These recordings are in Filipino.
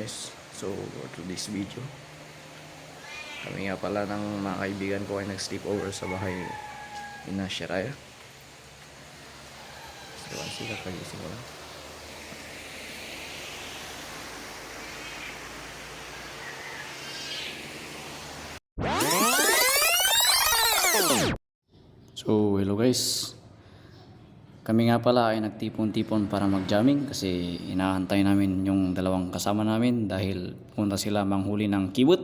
guys. So for today's video, kami nga pala ng mga kaibigan ko ay nag-sleep over sa bahay ni Shiraya. So sila kagising ko lang. So hello guys. Kami nga pala ay nagtipon-tipon para mag-jamming kasi inaantay namin yung dalawang kasama namin dahil punta sila manghuli ng kiwit.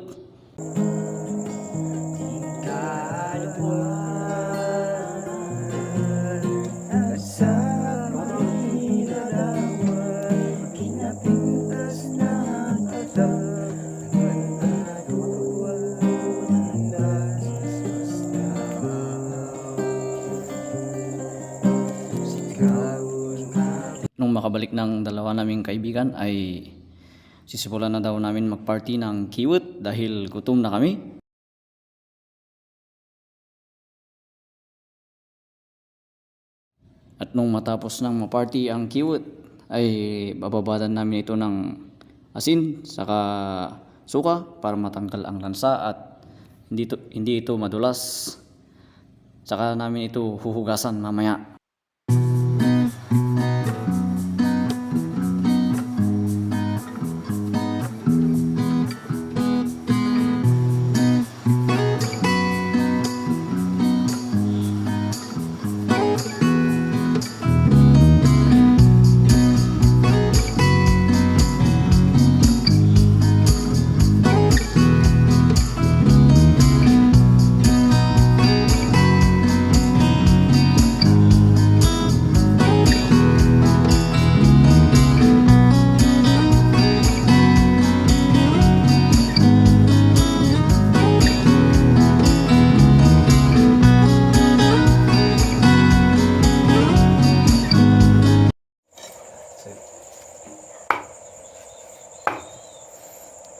Nung makabalik ng dalawa naming kaibigan ay sisimulan na daw namin magparty ng kiwit dahil gutom na kami. At nung matapos nang maparty ang kiwit ay bababadan namin ito ng asin saka suka para matanggal ang lansa at hindi ito madulas. Saka namin ito huhugasan mamaya.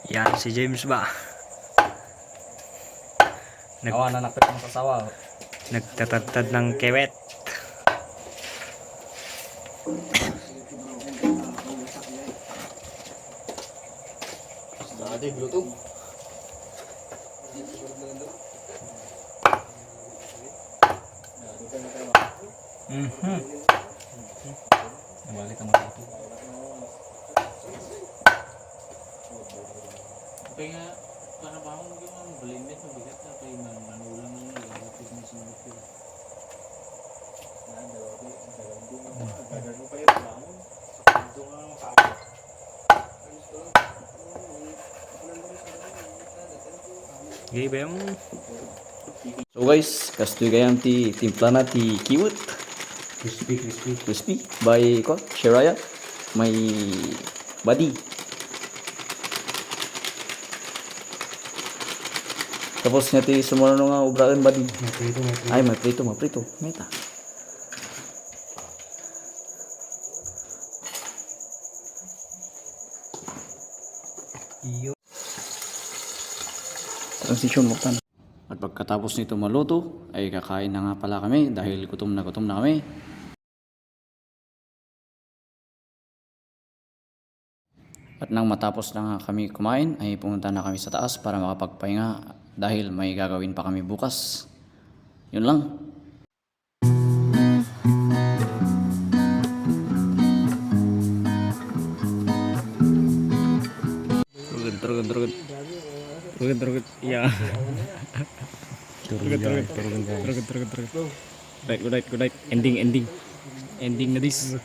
Yan si James ba? Awa na napit ng kasawa. Nagtatadtad ng kewet. Dati Bluetooth. Nabalik ang mga ito. Kaya para ba akong yung blended na bigat na kay manulang ng nilagapit mo sa mga ito. Gay ba yung? So guys, kastoy gayam ti timpla na ti kiwit. Crispy by ko Shiraya. May body. Tapos nga ti sumunod nga ubraan body. Ay, maprito. Meta. Transition muktan. At pagkatapos nito maluto, ay kakain na nga pala kami dahil gutom na kami. At nang matapos na nga kami kumain, ay pumunta na kami sa taas para makapagpahinga dahil may gagawin pa kami bukas. Yun lang. Turugad. Iya. Turugad. Right. Good night. Ending na this.